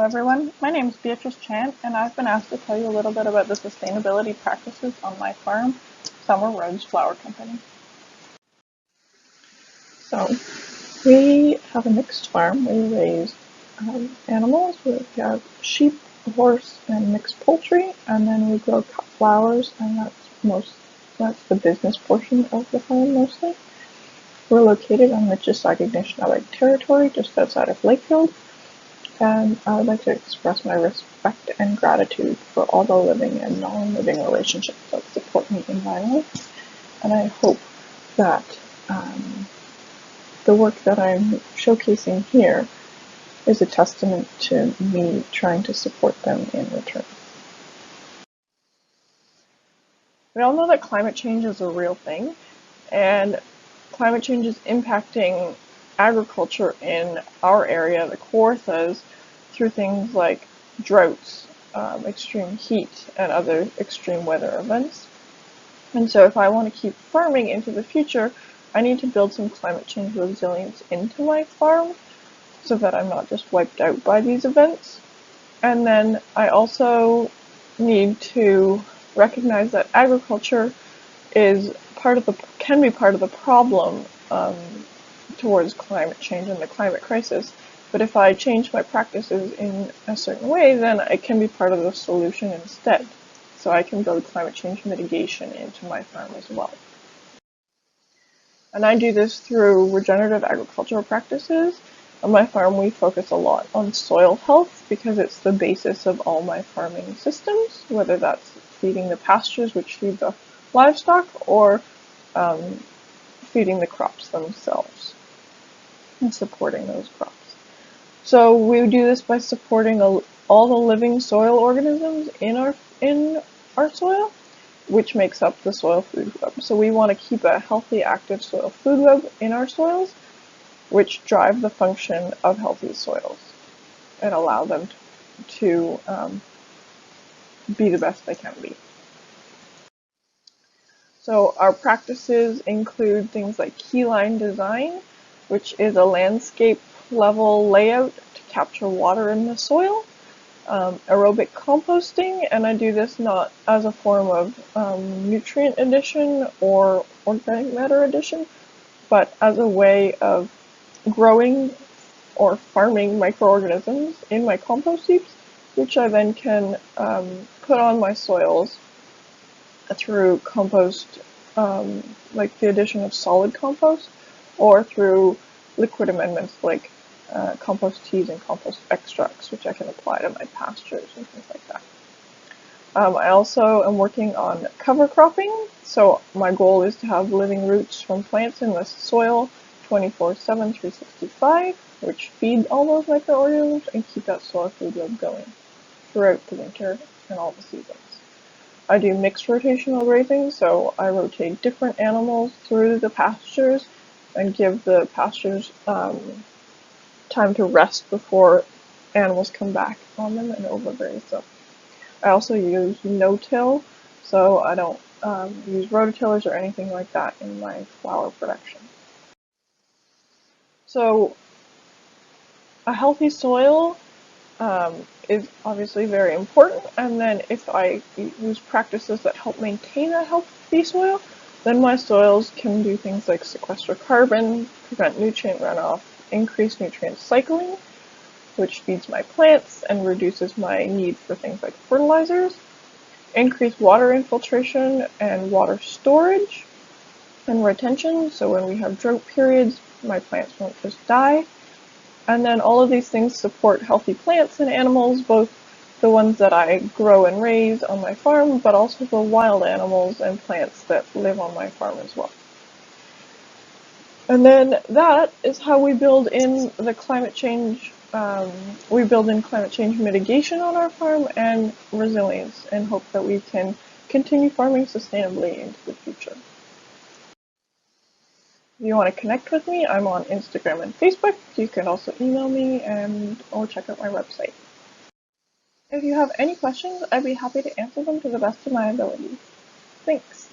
everyone, my name is Beatrice Chan and I've been asked to tell you a little bit about the sustainability practices on my farm, Summer Rose Flower Company. So, we have a mixed farm. We raise animals. We have sheep, horse, and mixed poultry, and then we grow cut flowers, and that's the business portion of the farm mostly. We're located on the Mississauga Anishinaabe territory, just outside of Lakefield. And I would like to express my respect and gratitude for all the living and non-living relationships that support me in my life. And I hope that the work that I'm showcasing here is a testament to me trying to support them in return. We all know that climate change is a real thing, and climate change is impacting agriculture in our area, the Kawarthas, through things like droughts, extreme heat, and other extreme weather events. And so if I want to keep farming into the future, I need to build some climate change resilience into my farm so that I'm not just wiped out by these events. And then I also need to recognize that agriculture can be part of the problem towards climate change and the climate crisis. But if I change my practices in a certain way, then it can be part of the solution instead. So I can build climate change mitigation into my farm as well. And I do this through regenerative agricultural practices. On my farm, we focus a lot on soil health because it's the basis of all my farming systems, whether that's feeding the pastures, which feed the livestock, or feeding the crops themselves and supporting those crops. So we do this by supporting all the living soil organisms in our soil, which makes up the soil food web. So we want to keep a healthy, active soil food web in our soils, which drive the function of healthy soils and allow them to be the best they can be. So our practices include things like keyline design, which is a landscape level layout to capture water in the soil, aerobic composting, and I do this not as a form of nutrient addition or organic matter addition, but as a way of growing or farming microorganisms in my compost heaps, which I then can put on my soils through compost, like the addition of solid compost, or through liquid amendments like compost teas and compost extracts, which I can apply to my pastures and things like that. I also am working on cover cropping, so my goal is to have living roots from plants in the soil 24/7, 365, which feed all those microorganisms and keep that soil food web going throughout the winter and all the seasons. I do mixed rotational grazing, so I rotate different animals through the pastures and give the pastures time to rest before animals come back on them and overgraze them. I also use no-till, so I don't use rototillers or anything like that in my flower production. So a healthy soil is obviously very important, and then if I use practices that help maintain a healthy soil, then my soils can do things like sequester carbon, prevent nutrient runoff, increase nutrient cycling, which feeds my plants and reduces my need for things like fertilizers, increase water infiltration and water storage and retention, so when we have drought periods, my plants won't just die. And then all of these things support healthy plants and animals, both the ones that I grow and raise on my farm, but also the wild animals and plants that live on my farm as well. And then that is how we build in the climate change, we build in climate change mitigation on our farm and resilience, and hope that we can continue farming sustainably into the future. If you want to connect with me, I'm on Instagram and Facebook. You can also email me or check out my website. If you have any questions, I'd be happy to answer them to the best of my ability. Thanks.